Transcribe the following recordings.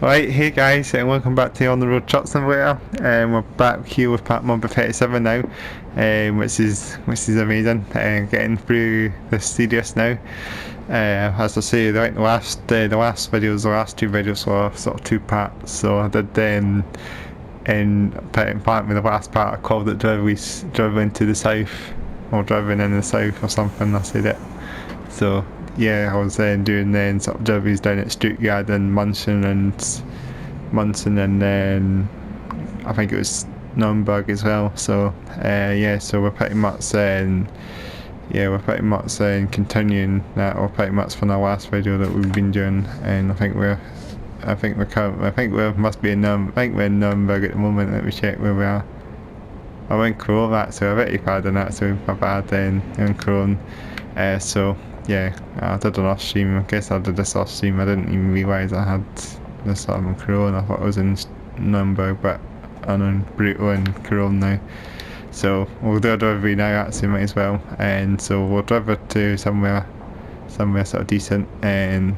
Right, hey guys, and welcome back to On the Road Truck Simulator. We're back here with part number 37 now, which is amazing. Getting through the series now. As I say, the last two videos were sort of two parts. So I did in part with the last part. I called it driving to the south, or driving in the south, or something. I said it. So yeah, I was doing sort of derbies down at Stuttgart and Munchen, and then I think it was Nuremberg as well. So yeah, so we're pretty much continuing that, or pretty much from the last video that we've been doing, and I think we must be in we're in Nuremberg at the moment. Let me check where we are. I'm in Cologne, actually. I bet you had in that, so my bad in Cologne. So yeah, I did an off stream. I guess I did this off stream. I didn't even realise I had this in Cologne. I thought I was in Nuremberg, but I'm in Bruto in Cologne now. So we'll do a delivery now, actually, might as well. And so we'll drive it to somewhere sort of decent, and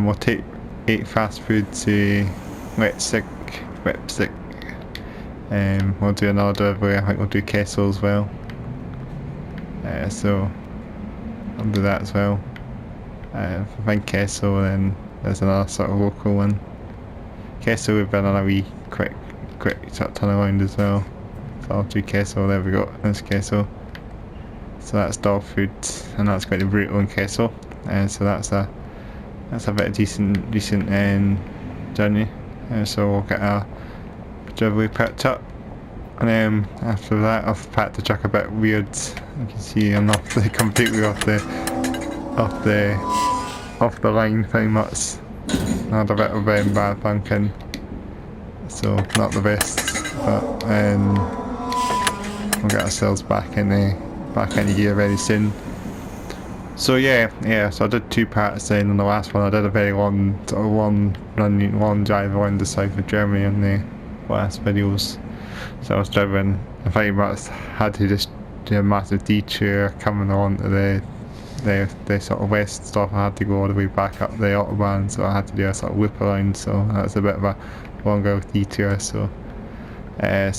we'll take 8 fast food to Leipzig. We'll do another delivery. I think we'll do Kassel as well. So I'll do that as well. I think Kassel, then there's another sort of local one. Kassel, we've been on a wee quick sort of turn around as well. So I'll do Kassel. There we go. There's Kassel. So that's dog food, and that's quite a brutal in Kassel. So that's a bit of decent journey. So we'll get our delivery picked up. And then after that, I've packed the truck a bit weird. You can see I'm not completely off the line, pretty much. I had a bit of bad funking, so not the best. But we'll get ourselves back in gear very soon. So yeah. So I did 2 parts then. On the last one, I did a very long drive around the south of Germany on the last videos. So I was driving, I very much had to just do a massive detour coming on to the sort of west stuff. I had to go all the way back up the autobahn, so I had to do a sort of loop around, so that's a bit of a longer detour. So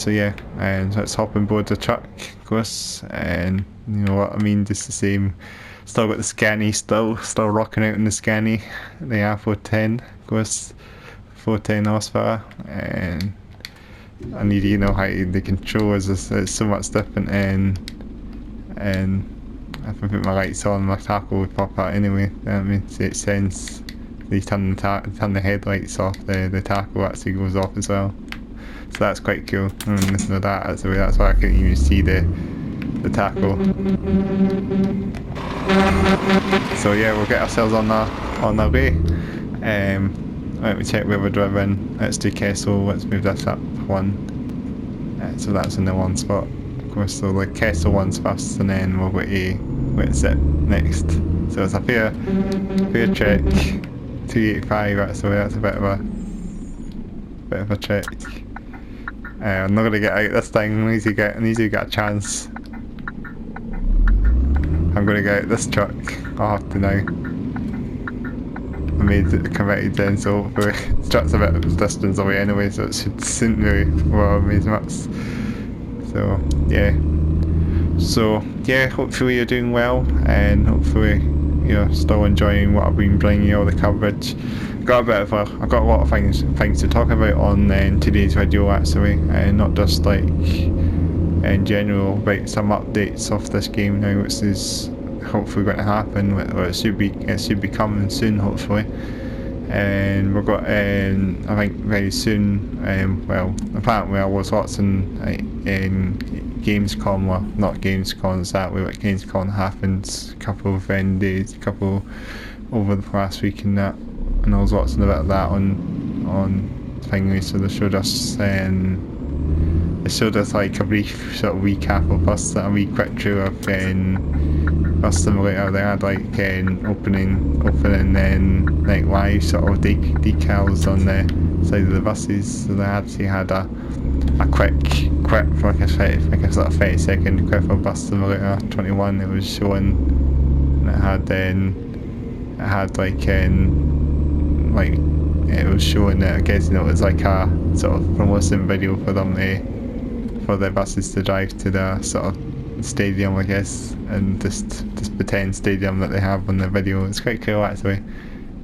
yeah, and let's hop on board the truck, of course, and you know what I mean, just the same. Still got the Scania, still rocking out in the Scania, the R410, of course, 410 horsepower, and I need to know how the controls is so much different, and if I put my lights on, my tackle would pop out anyway. That makes sense. They turn the headlights off, the tackle actually goes off as well. So that's quite cool. Listen to that, that's why I couldn't even see the tackle. So yeah, we'll get ourselves on our way. Let me check where we're driving. Let's do Kassel. Let's move this up one. So that's in the one spot. Of course, so the Kassel one's first, and then we'll go to Leipzig next. So it's a fair trek. 285. Actually, that's a bit of a trek. I'm not gonna get out this thing. I need to get a chance. I'm gonna get out this truck. I'll have to now. I made it converted then, so hopefully the truck's a bit of distance away anyway, so it shouldn't really worry me as much. So yeah, hopefully you're doing well, and hopefully you're still enjoying what I've been bringing you, all the coverage. I've got a lot of things to talk about on today's video, actually, and not just like in general, but some updates of this game now, which is hopefully going to happen, or it should be coming soon, hopefully. And we've got I think very soon, well, apparently I was watching in Gamescom, well, not Gamescom exactly, but Gamescom happens a couple over the last week, and I was watching a bit of that on thingy. So they showed us like a brief sort of recap of us, a wee quick tour of Bus Simulator. They had like opening and like live sort of decals on the side of the buses. So they actually had a quick clip, like a sort of 30-second clip of Bus Simulator 21. It was showing, and it had like like it was showing it. I guess it was like a sort of promotion video for them for their buses to drive to the sort of stadium, I guess, and just pretend stadium that they have on the video. It's quite cool actually.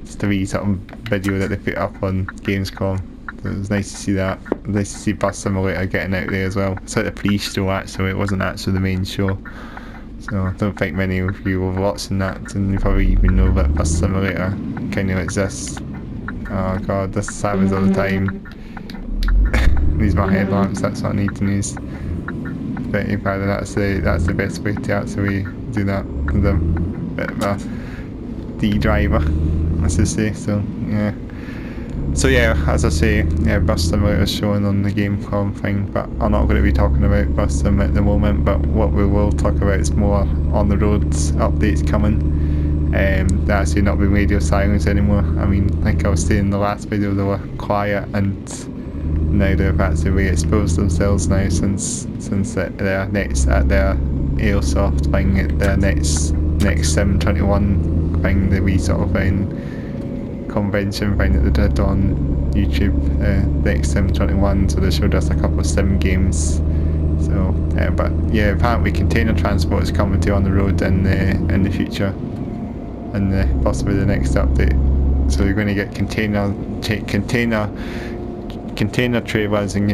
It's the wee sort of video that they put up on Gamescom. So it was nice to see that. Nice to see Bus Simulator getting out there as well. It's like the pre-show actually, it wasn't actually the main show. So I don't think many of you were watching that and you probably even know that Bus Simulator kind of exists. Oh god, this happens all the time. These are my headlamps, that's what I need to use. But in fact, that's the best way to actually do that with a bit of a D-driver, as I say, so yeah. So yeah, as I say, yeah, Bus Simulator is showing on the Gamescom thing, but I'm not going to be talking about Bus Sim at the moment, but what we will talk about is more on the roads updates coming. They're actually not being radio silence anymore. I mean, like I was saying in the last video, they were quiet, and now they've actually exposed themselves now since their next at their Airsoft thing, at their next Sim 21 thing, the wee sort of convention thing that they did on YouTube, next Sim 21. So they showed us a couple of sim games. So, but yeah, apparently container transport is coming to on the road in the future, and possibly the next update. So you're going to get container trailers and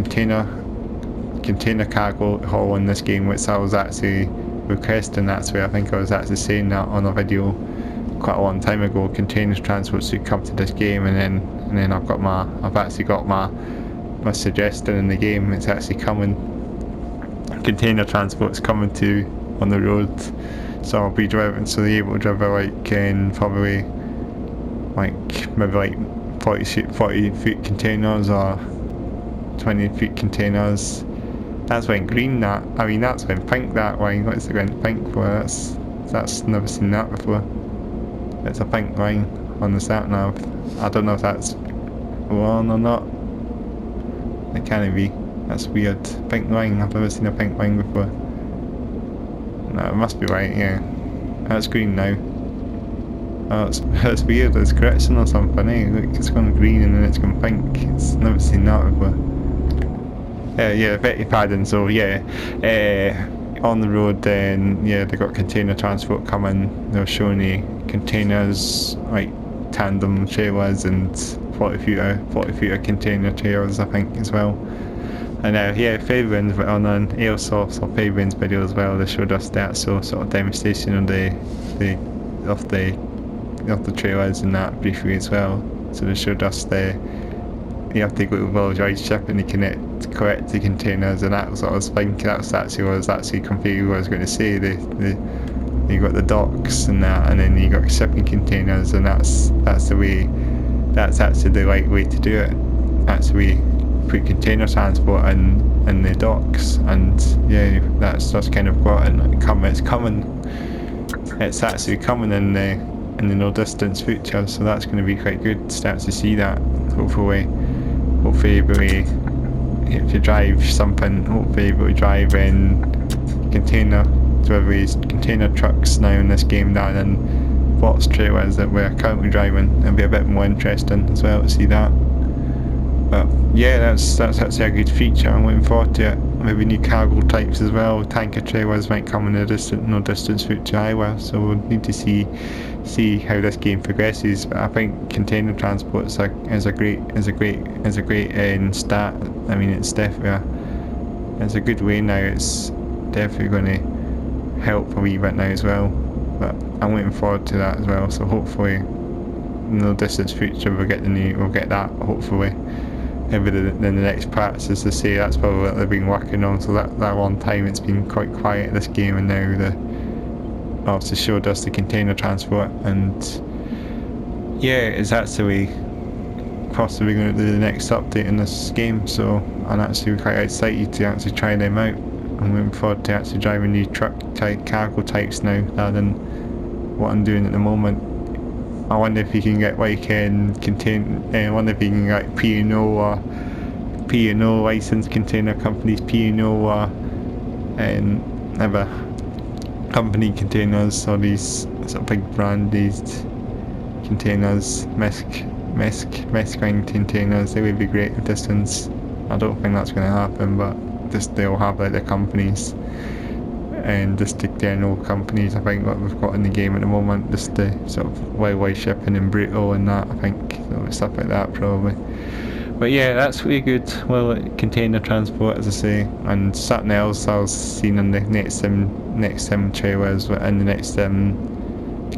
container cargo haul in this game, which I was actually requesting. Actually, I think I was actually saying that on a video quite a long time ago. Container transport should come to this game, and then I've actually got my suggestion in the game. It's actually coming. Container transport's coming to on the road, so I'll be driving. So they're able to drive like in probably like maybe like 40 feet containers or 20 feet containers. That's when green that. I mean that's when pink that line. What's it going pink for? That's never seen that before. It's a pink line on the sat nav. I don't know if that's on or not. It can't be. That's weird. Pink line. I've never seen a pink line before. No, it must be right. Yeah, that's green now. Oh, it's weird. It's correction or something. Eh? Look, it's gone green and then it's gone pink. It's never seen that before. Yeah, Betty Padding. So yeah, on the road then, yeah, they got container transport coming. They're showing you containers, like tandem trailers and 40 footer container trailers, I think, as well. And yeah, Fabian's on an Airsoft or Fabian's video as well. They showed us the actual sort of demonstration of the trailers and that briefly as well. So they showed us you have to go to Village Ice Ship and you collect the containers, and that was what I was thinking. That's actually completely what I was going to say. You got the docks and that, and then you got shipping containers, and that's the way. That's actually the right way to do it. Actually, put container transport in the docks, and yeah, that's kind of what it's coming. It's actually coming in the no distance future, so that's going to be quite good to start to see that. Hopefully, if you drive something, hopefully able to drive in container deliveries, container trucks now in this game rather than box trailers that we're currently driving. It'll be a bit more interesting as well to see that. But yeah, that's actually a good feature. I'm looking forward to it. Maybe new cargo types as well. Tanker trailers might come in the no distance future either. So we'll need to see how this game progresses. But I think container transport is a great start. I mean, it's a good way now. It's definitely going to help a wee bit now as well. But I'm looking forward to that as well. So hopefully, in the no distance future, we'll get that. Hopefully. Maybe in the next patch, as they say, that's probably what they've been working on. So that long time it's been quite quiet this game, and now obviously showed us the container transport, and yeah, it's actually possibly going to do the next update in this game. So I'm actually quite excited to actually try them out. I'm looking forward to actually driving new cargo types now rather than what I'm doing at the moment. I wonder if you can get like I wonder if you can get P&O licensed container companies, P&O or other company containers, or these sort of big brand these containers, mess grind containers. They would be great if distance. I don't think that's going to happen, but just they'll have like the companies and just the general companies. I think what we've got in the game at the moment, just the sort of wildlife shipping and brutal and that. I think so, stuff like that probably. But yeah, that's really good. Well, container transport, as I say, and something else I was seeing in the next sim trailers in the next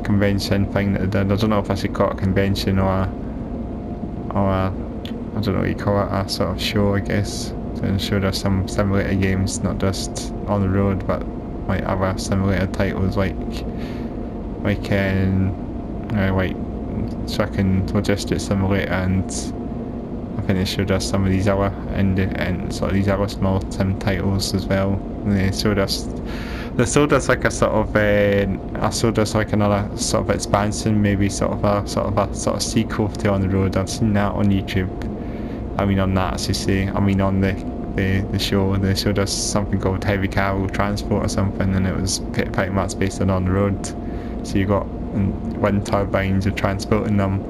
convention thing that they did. I don't know if I should call it a convention or a I don't know what you call it, a sort of show, I guess, to show there's some simulator games, not just on the road, but like other simulator titles like trucking logistics simulator, and I think they showed us some of these other and sort of these other small sim titles as well. And they showed us like a sort of another sort of expansion, maybe sort of sequel to On the Road. I've seen that on YouTube. I mean on that, as you say. I mean on the show, they showed us something called Heavy Cargo Transport or something, and it was pretty much based on the road. So you got wind turbines, you're transporting them.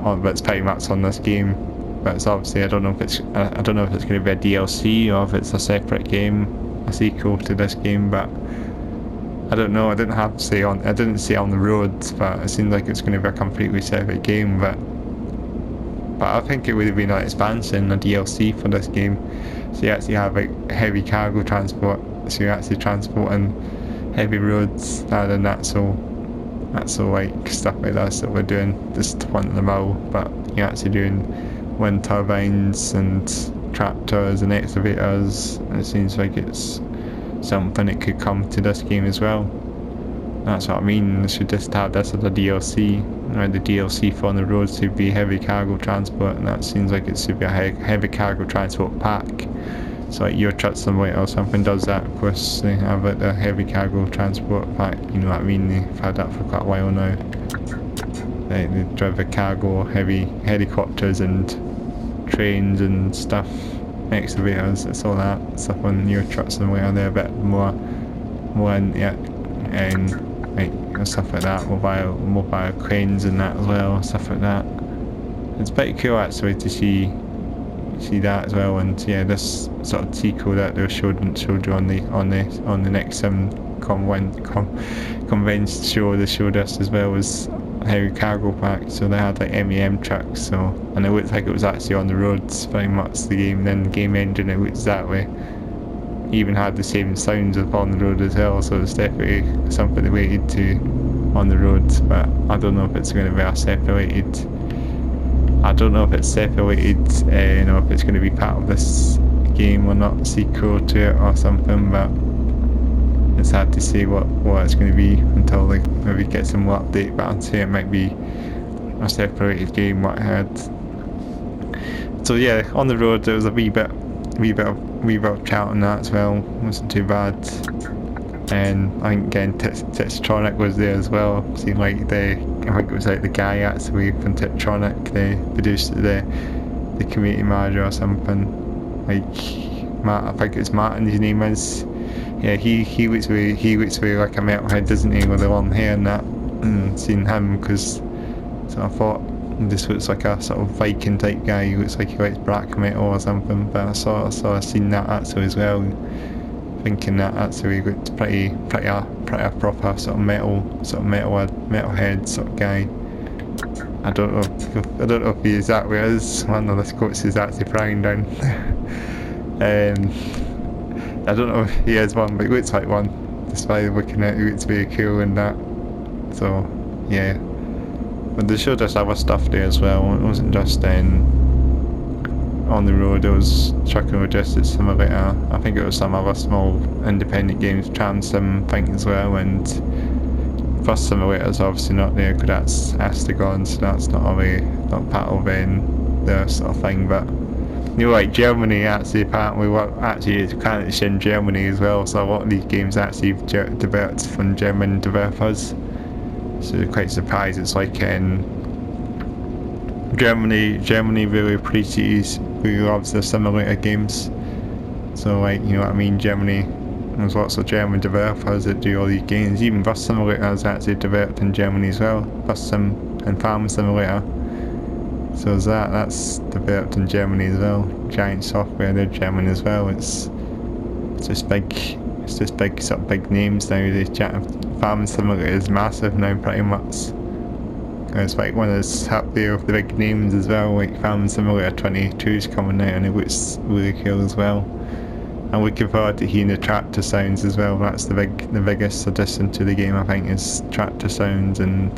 But it's pretty much on this game. But it's obviously I don't know if it's going to be a DLC or if it's a separate game, a sequel to this game. But I don't know. I didn't say on the road, but it seemed like it's going to be a completely separate game. But I think it would have been an expansion, a DLC for this game. So you actually have like heavy cargo transport. So you're actually transporting heavy roads rather than that's all like stuff like this that we're doing, just one in the mill. But you're actually doing wind turbines and tractors and excavators, and it seems like it's something that could come to this game as well. That's what I mean. They should just have this as a DLC, or the DLC for On the Road should be heavy cargo transport, and that seems like it should be a heavy cargo transport pack. So like your truck simulator or something does that. Of course they have like the heavy cargo transport pack, you know what I mean, they've had that for quite a while now. They drive the cargo, heavy helicopters and trains and stuff, excavators, it's all that stuff on your truck simulator. They're a bit more in, yeah, and like stuff like that, mobile cranes and that as well, stuff like that. It's pretty cool actually to see that as well. And yeah, this sort of sequel that they showed you on the next convention show, they showed us as well was heavy cargo pack. So they had like MEM trucks, so, and it looked like it was actually on the roads very much the game. Then the game engine, it looks that way, even had the same sounds of On the Road as well, so it's definitely something related to On the Road. But I don't know if it's going to be a separated, I don't know if it's separated, you know, if it's going to be part of this game or not, sequel to it or something. But it's hard to say what it's going to be until they maybe get some more update. But I'd say it might be a separated game, what I heard. So yeah, On the Road, there was a wee bit of chat on that as well. It wasn't too bad. And I think again Tiptronic was there as well. Seemed like I think it was like the guy actually from Tiptronic, they produced the community manager or something. Like Matt, I think it's Martin his name is. Yeah, he looks really like a metalhead, doesn't he, with the long hair and that. And seeing him, because so I thought this looks like a sort of Viking type guy. He looks like he likes black metal or something. But I seen that actually as well, thinking that actually looked pretty a proper sort of metalhead sort of guy. I don't know if he exactly is. One of the Scots is actually frying down. I don't know if he is one, but he looks like one. Just by looking at it, he looks very cool and that. So yeah, but they showed us other stuff there as well. It wasn't just On the Road, it was Trucking Logistics Simulator. I think it was some other small independent games, Tram Sim thing as well, and Bus Simulator's obviously not there because that's Astagon, so that's not part of their sort of thing. But you know, like Germany actually apparently it's can't in Germany as well, so a lot of these games actually developed from German developers. So quite surprised. It's like in Germany really appreciates, really loves the simulator games. So like, you know what I mean, Germany, there's lots of German developers that do all these games. Even Bus Simulator is actually developed in Germany as well. Bus Sim and Farm Simulator. So there's that's developed in Germany as well. Giant Software, they're German as well. It's just big, sort of big names now. The Farming Simulator is massive now, pretty much. It's like one of those up there with the big names as well, like Farming Simulator 22 is coming out and it looks really cool as well. I'm looking forward to hearing the tractor sounds as well. That's the biggest addition to the game, I think, is tractor sounds. And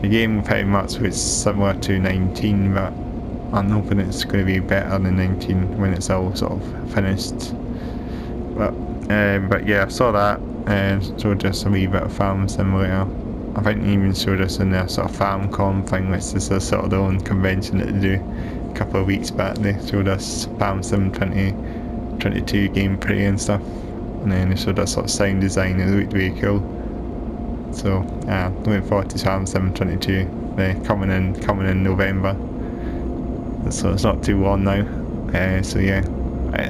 the game pretty much was similar to 19, but I'm hoping it's going to be better than 19 when it's all sort of finished. But yeah, I saw that and showed us a wee bit of Farming Simulator. I think they even showed us in their sort of FarmCom thing, which is a sort of their own convention that they do. A couple of weeks back they showed us Farm Sim 2022 gameplay and stuff, and then they showed us sort of sound design. It looked really cool. So looking forward to Farm Sim 22 coming in November. So it's not too long now. So yeah,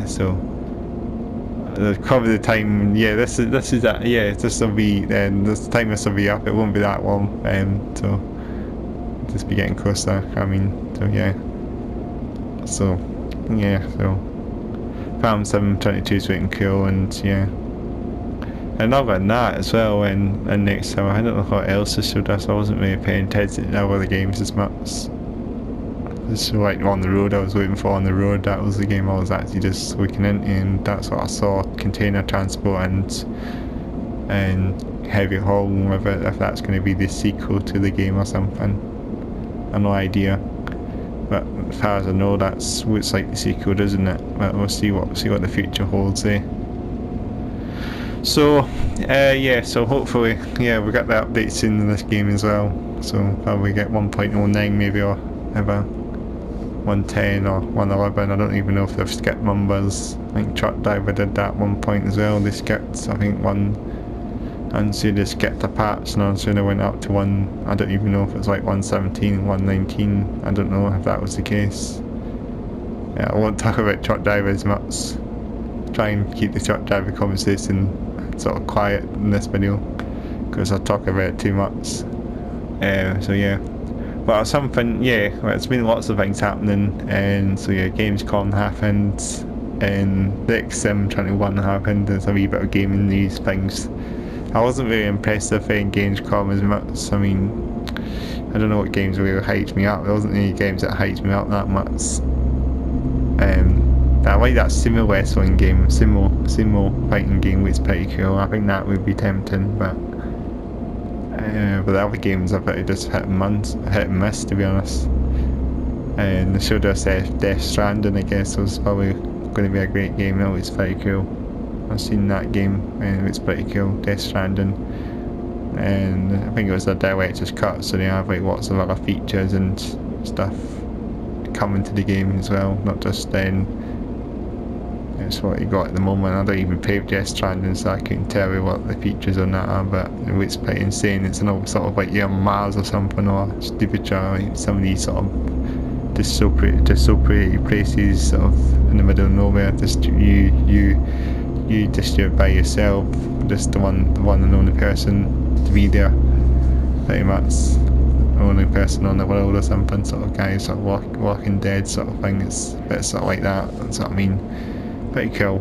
so. Cover the time. Yeah, this is that. Yeah, this will be. This time this will be up. It won't be that long. So just be getting closer. I mean, so yeah. So yeah. So Farm Sim 22 is looking cool, and yeah. And other than that as well, and next summer, I don't know what else they showed us. I wasn't really paying attention to other games as much. So like On the Road, I was waiting for On the Road. That was the game I was actually just looking into, and that's what I saw. Container transport and heavy haul. Whether if that's going to be the sequel to the game or something, I've no idea. But as far as I know, that's looks like the sequel, doesn't it? But we'll see what the future holds there. So yeah, so hopefully, yeah, we got the updates soon in this game as well. So probably get 1.09 maybe, or ever 110 or 111. I don't even know if they've skipped numbers. I think Truckdriver did that at one point as well. They skipped, I think, one, and so they skipped a patch, and so they went up to one. I don't even know if it's like 117, 119. I don't know if that was the case. Yeah, I won't talk about Truckdriver as much. Try and keep the Truckdriver conversation sort of quiet in this video, because I talk about it too much. So yeah. But something, yeah, well, it's been lots of things happening, and so yeah, Gamescom happened, and the XSIM 21 happened. There's a wee bit of gaming news things. I wasn't very impressed with Gamescom as much. I mean, I don't know what games really hyped me up. There wasn't any games that hyped me up that much. But I like that sumo wrestling game, sumo fighting game, which is pretty cool. I think that would be tempting, but the other games I've just hit and miss, to be honest. And they showed us Death Stranding, I guess, was probably going to be a great game. It was very cool. I've seen that game and it's pretty cool, Death Stranding. And I think it was a director's cut, so they have like lots of other features and stuff coming to the game as well, not just then. It's what you got at the moment. I don't even play Death Stranding, so I couldn't tell you what the features on that are, but it's pretty insane. It's an sort of like you're on Mars or something, or stupid, like some of these sort of just so pretty places sort of in the middle of nowhere. Just you just do it by yourself, just the one and only person to be there, pretty much the only person on the world or something, sort of guy, sort of Walking Dead sort of thing. It's a bit sort of like that. That's what I mean. Pretty cool.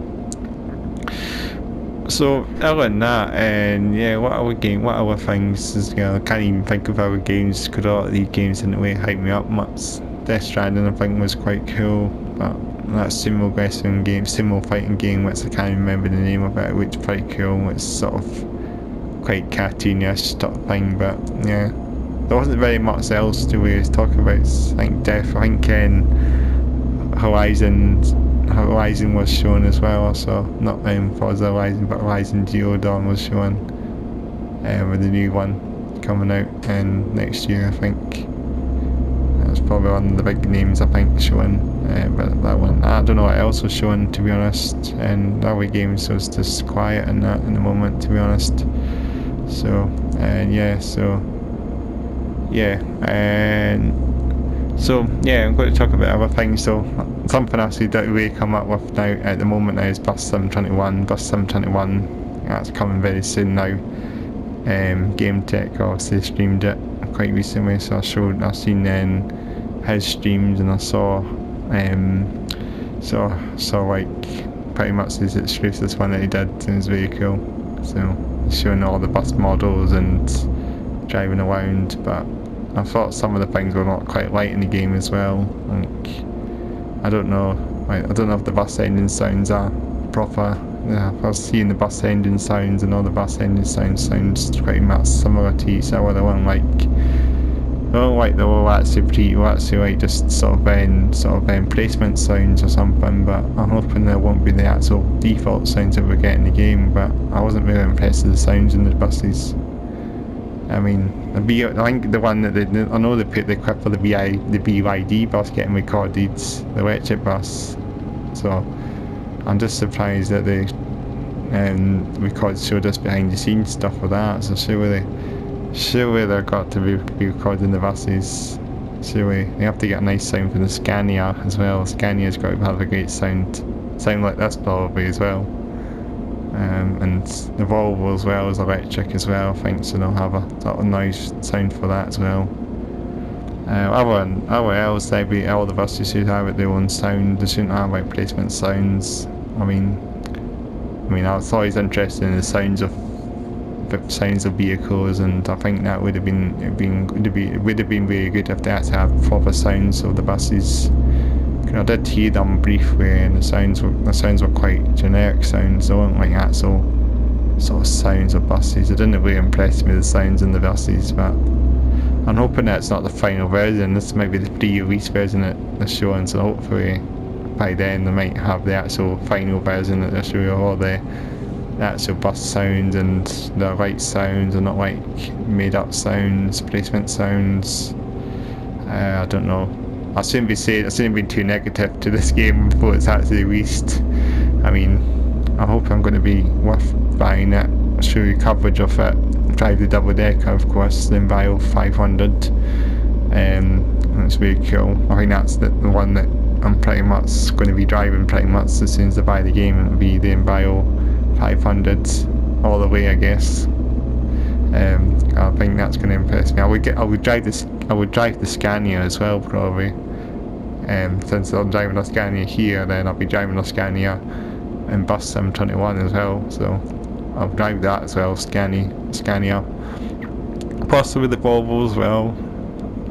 So other than that, and yeah, what other things is, you know, I can't even think of other games, because a lot of these games didn't really hype me up much. Death Stranding I think was quite cool, but that sumo wrestling game, sumo fighting game, which I can't remember the name of it, which is pretty cool. It's sort of quite cartoonish sort of thing, but yeah, there wasn't very much else to really talk about. I think Horizon was shown as well, so not Forza Horizon, but Horizon Zero Dawn was shown, with the new one coming out next year, I think. That's probably one of the big names, I think, showing, but that one, I don't know what else was shown, to be honest, and other games was just quiet in that in the moment, to be honest. So, So yeah, I'm going to talk about other things. So something else that we come up with now at the moment now is Bus Sim 21. Bus Sim 21, that's coming very soon now. Game Tech obviously streamed it quite recently, so I've seen then his streams, and I saw like pretty much his exclusive one that he did, and it was very cool. So showing all the bus models and driving around, but I thought some of the things were not quite right in the game as well. Like, I don't know if the bus engine sounds are proper. Yeah, I was seeing the bus engine sounds, and all the bus engine sounds pretty much similar to each other. They weren't like, they were actually like just sort of placement sounds or something. But I'm hoping there won't be the actual default sounds that we get in the game. But I wasn't really impressed with the sounds in the buses. I mean, I think the one that I know they put the clip for the BYD bus getting recorded, the electric bus. So I'm just surprised that they showed us behind the scenes stuff for that. So surely they've got to be recording the buses. Surely they have to get a nice sound from the Scania as well. Scania's got to have a great sound like this probably as well. And the Volvo as well is electric as well, I think, so they'll have a sort of nice sound for that as well. Other else, all the buses should have their own sound. They shouldn't have like placement sounds. I mean, I was always interested in the sounds of vehicles, and I think that would have been really good if they actually had proper sounds of the buses. I did hear them briefly, and the sounds were quite generic sounds. They weren't like actual sort of sounds of buses. It didn't really impress me, the sounds in the buses, but I'm hoping that it's not the final version. This might be the pre-release version that they're showing, so hopefully by then they might have the actual final version that they're showing, all the actual bus sounds and the right sounds, and not like made up sounds, placement sounds. I don't know. I shouldn't be too negative to this game before it's actually released. I mean, I hope I'm going to be worth buying it. I'll show you coverage of it. Drive the double decker, of course, the Enviro 500. That's really cool. I think that's the one that I'm pretty much going to be driving pretty much as soon as I buy the game. It'll be the Enviro 500 all the way, I guess. I think that's going to impress me. I would drive the Scania as well, probably. Since I'm driving a Scania here, then I'll be driving a Scania in Bus Sim 21 as well. So I'll drive that as well, Scania. Possibly the Volvo as well.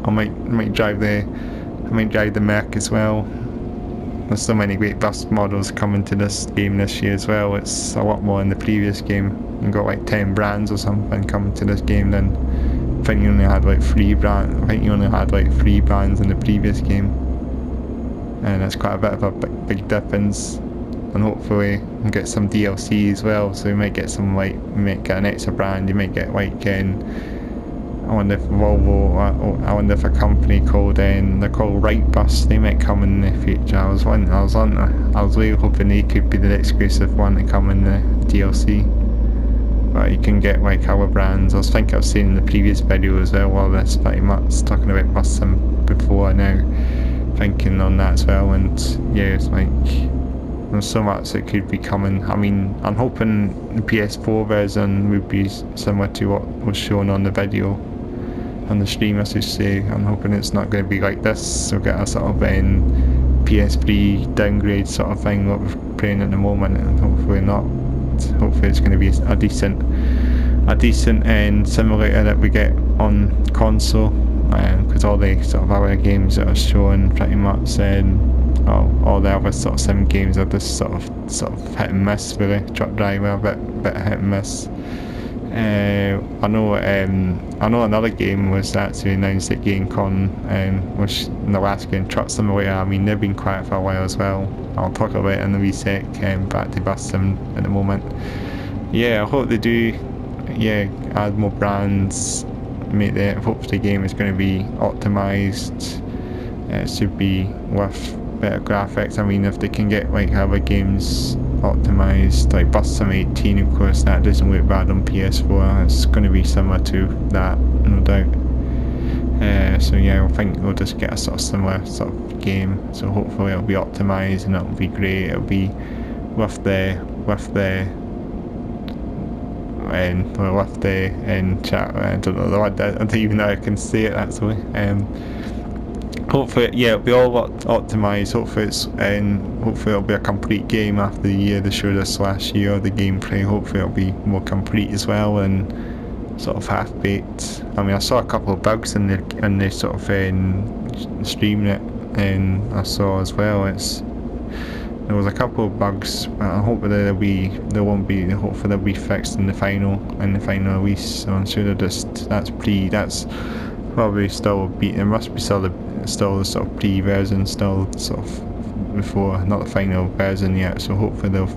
I might drive the Merc as well. There's so many great bus models coming to this game this year as well. It's a lot more than the previous game. You've got like 10 brands or something coming to this game. Then I think you only had like 3 brands. I think you only had like 3 brands in the previous game, and that's quite a bit of a big difference. And hopefully we'll get some DLC as well. So we might get some you might get an extra brand. You might get like I wonder if Volvo, I wonder if a company called they're called Wrightbus, they might come in the future. I was really hoping they could be the exclusive one to come in the DLC. But you can get like other brands. I think I've seen in the previous video as well, this pretty much talking about Bus Sim before now, thinking on that as well. And yeah, it's like there's so much that could be coming. I mean, I'm hoping the PS4 version would be similar to what was shown on the video, on the stream, I should say. I'm hoping it's not going to be like this, so get a sort of PS3 downgrade sort of thing what we're playing at the moment, and hopefully not. Hopefully it's going to be a decent simulator that we get on console, because all the sort of other games that are shown pretty much all the other sort of sim games are just sort of hit and miss, really. Truckdriver, a bit hit and miss. I know another game was actually announced at Gamescom, which in the last game, Trucksimulator. I mean, they've been quiet for a while as well. I'll talk about it in the wee sec. Back to Bus Sim at the moment. Yeah, I hope they do. Yeah, add more brands. Hope the game is going to be optimised. It should be with better graphics. I mean, if they can get like other games optimised, like Bus Sim 18, of course, that doesn't work bad on PS4. It's going to be similar to that, no doubt. So yeah, I think we'll just get a sort of similar sort of game. So hopefully it'll be optimised and it'll be great. It'll be with the chat. I don't know the word. I don't even know I can say it actually. hopefully, yeah, it'll be all optimised. Hopefully hopefully it'll be a complete game after the year they showed us last year. The gameplay, hopefully it'll be more complete as well and sort of half-baked. I mean, I saw a couple of bugs in the sort of streaming it, and I saw as well. There was a couple of bugs, but I hope there won't be. Hopefully they'll be fixed in the final release. So I'm sure that's probably still there must be still the sort of pre-version still sort of before, not the final version yet. So hopefully they'll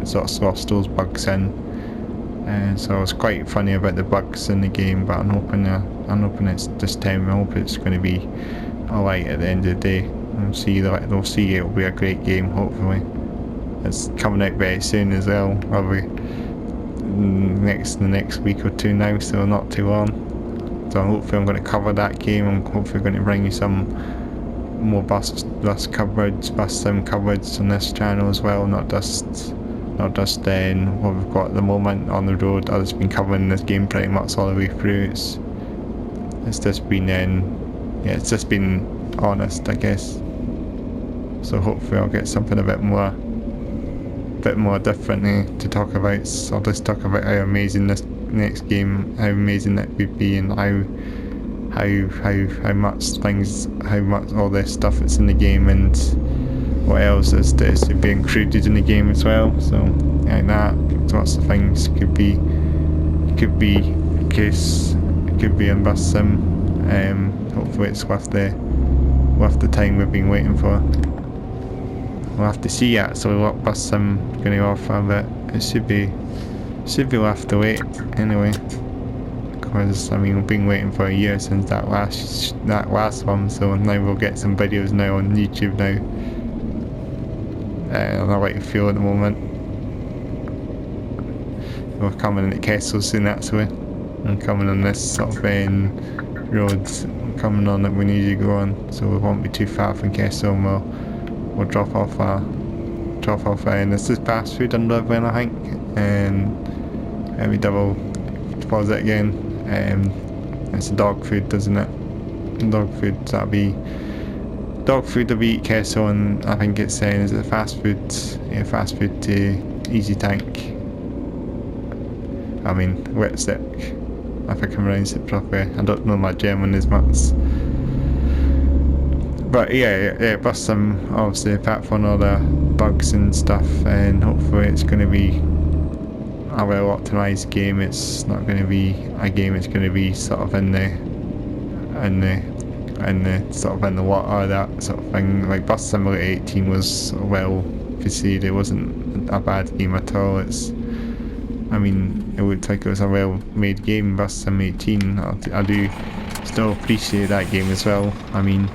sort of lost those bugs in. And so it's quite funny about the bugs in the game, but I'm hoping it's this time. I hope it's going to be alright at the end of the day. They'll see it'll be a great game. Hopefully, it's coming out very soon as well. Probably the next week or two now, so not too long. So hopefully I'm going to cover that game. I'm hopefully going to bring you some more bus sim coverage on this channel as well. Not just what we've got at the moment on the road. I've just been covering this game pretty much all the way through. It's just been it's just been honest, I guess. So hopefully I'll get something a bit more different to talk about. So I'll just talk about how amazing this next game, how amazing that would be, and how much all this stuff that's in the game, and what else is to be included in the game as well. So like that, lots of things could be in bus sim. Hopefully it's worth the time we've been waiting for. We'll have to see actually what bus sim going to offer, but it should be worth the wait anyway. Because I mean, we've been waiting for a year since that last one, so now we'll get some videos now on YouTube now. I don't know what you feel at the moment. We're coming into Kassel soon actually. I'm coming on this sort of roads coming on that we need to go on, so we won't be too far from Kassel, and we'll drop off and this is fast food and delivering, I think, and we double deposit again. It's dog food, doesn't it? Dog food, that'll be Kassel, and I think it's saying is it fast food? Yeah, fast food to Easy Tank. I mean, Leipzig, if I can pronounce it properly. I don't know my German as much. But yeah, bus sim, obviously, apart from all the bugs and stuff, and hopefully it's going to be a well optimised game. It's not going to be a game, it's going to be sort of in the sort of in the water, that sort of thing. Like Bus Simulator 18 was well pursued. It wasn't a bad game at all. I mean, it looked like it was a well made game, Bus Sim 18. I do still appreciate that game as well. I mean,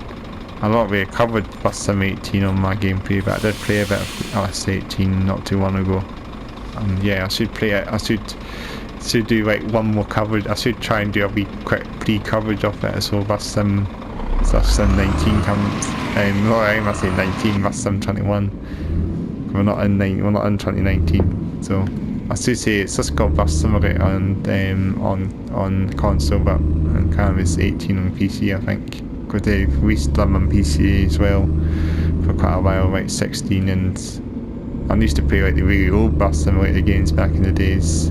I've not really covered Bus Sim 18 on my gameplay, but I did play a bit of Bus 18 not too long ago. And yeah, I should play it. I should do like one more coverage. I should try and do a wee quick pre-coverage of it, so Bus Sim 19 comes. No, I must say 19. Bus Sim 21. We're not in 2019, so I should say it's just called Bus Simulator on console, but on kind of it's 18 on PC, I think. Because they've released them on PC as well for quite a while, like 16, and I used to play like the really old Bus Simulator games back in the days.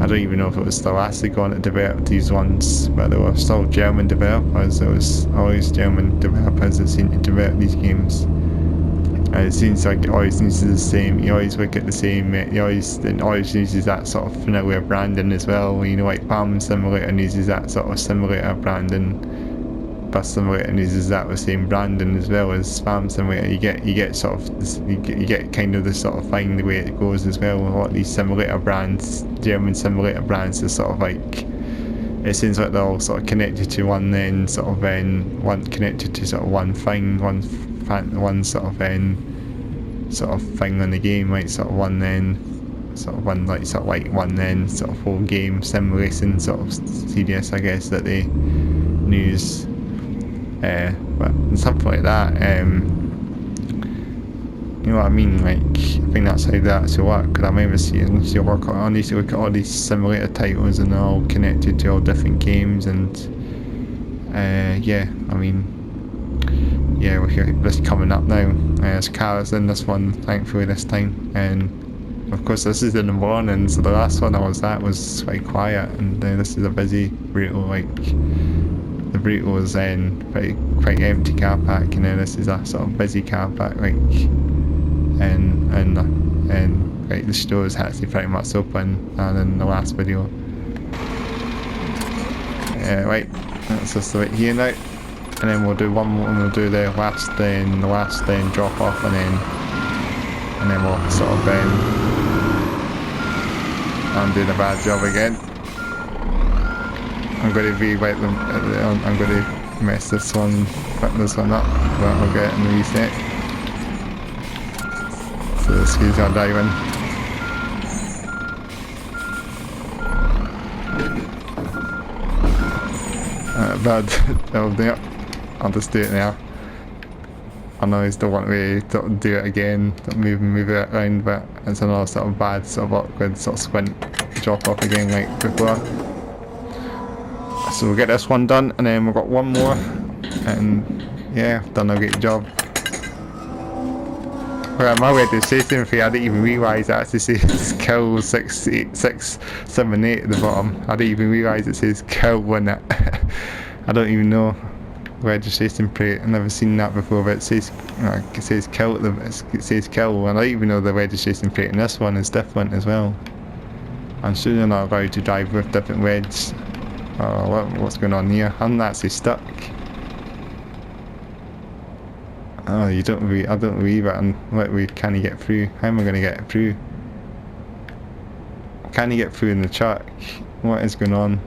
I don't even know if it was still actually going to develop these ones, but they were still German developers. There was always German developers that seemed to develop these games. And it seems like it always uses the same, you always look at the same, it always uses that sort of familiar branding as well. You know, like Farm Simulator uses that sort of simulator branding. Bus Simulator uses that the same branding as well as Farm Simulator. You get sort of this, you get kind of the sort of thing the way it goes as well. A lot of these simulator brands, German simulator brands, are sort of like, it seems like they're all sort of connected to one, then sort of one connected to sort of one thing, one sort of thing on the game, like sort of one then sort of one like one then sort of whole game sim racing sort of series, I guess, that they use. But something like that, you know what I mean, like, I think that's how that should work, because I remember seeing you look at all these simulator titles and they're all connected to all different games, and yeah, I mean, yeah, we're just coming up now. There's cars in this one, thankfully this time, and of course this is in the morning, so the last one I was at was quite quiet, and this is a busy, brutal, like, the brutal was quite empty car park, this is a sort of busy car park, like, and like the store is actually pretty much open, and in the last video. Right, that's just right here now, and then we'll do one more, and we'll do the last drop off, and then we'll sort of I'm doing a bad job again. I'm going to rewrite them. I'm going to mess this one up, but I'll get it in the reset. So the skis are diving. Bad. I'll just do it now. I know I still want me to do it again, move it around, but it's another sort of bad, sort of awkward, sort of squint drop off again like before. So we'll get this one done, and then we've got one more, and yeah, done a great job. Well, my registration fee, I didn't even realise it actually says kill 678 at the bottom. I didn't even realise it says kill in it. I don't even know. Registration plate, I've never seen that before, but it says kill, it says kill, and I don't even know the registration plate in this one is different as well. I'm sure you're not allowed to drive with different regs. Oh, what's going on here? I'm actually stuck. Oh, I don't believe it, and can you get through? How am I going to get through? Can you get through in the truck? What is going on?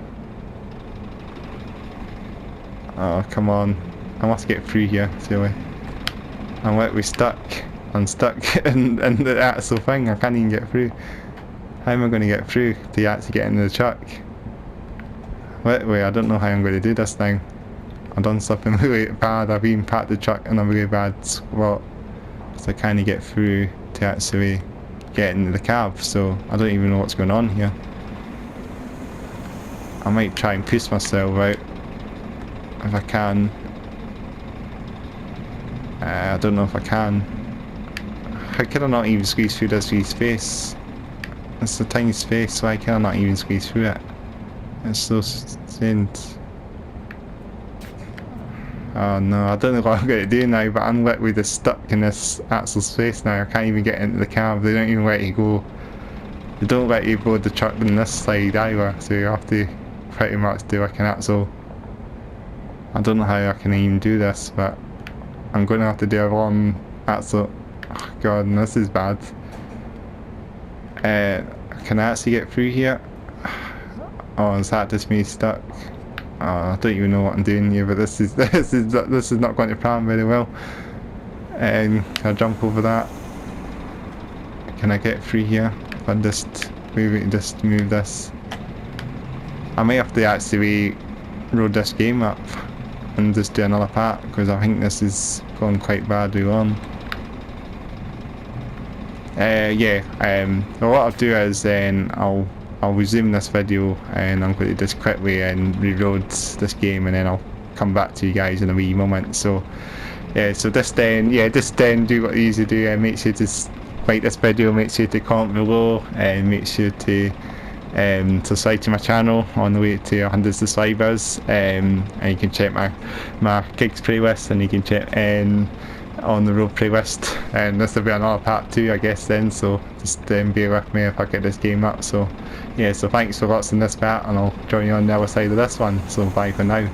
Oh, come on. I must get through here, silly. I'm stuck. I'm stuck in the actual thing. I can't even get through. How am I going to get through to actually get into the truck? Wait, I don't know how I'm going to do this now. I've done something really bad. I've even parked the truck in a really bad spot. So I can't get through to actually get into the cab. So I don't even know what's going on here. I might try and push myself out. If I can. I don't know if I can. How can I not even squeeze through this guy's face? It's a tiny space, so I cannot even squeeze through it. It's so strange. Oh no, I don't know what I'm going to do now, but I'm literally just stuck in this actual space now. I can't even get into the cab. They don't even let you go. They don't let you board the truck on this side either, so you have to pretty much do like an actual... I don't know how I can even do this, but I'm going to have to do a one actual... Oh god, this is bad. Can I actually get through here? Oh, is that just me stuck? Oh, I don't even know what I'm doing here, but this is not going to plan very well. Can I jump over that? Can I get through here? If I just move this. I may have to actually road this game up and just do another part, because I think this is going quite badly wrong. What I'll do is then I'll resume this video, and I'm going to just quickly reload this game, and then I'll come back to you guys in a wee moment. So yeah, so just then do what you usually do, and make sure to like this video, make sure to comment below, and make sure to subscribe to my channel on the way to 100 subscribers, and you can check my gigs playlist, and you can check on the road playlist, and this will be another part 2 I guess then, so just bear with me if I get this game up. So yeah, so thanks for watching this part, and I'll join you on the other side of this one, so bye for now.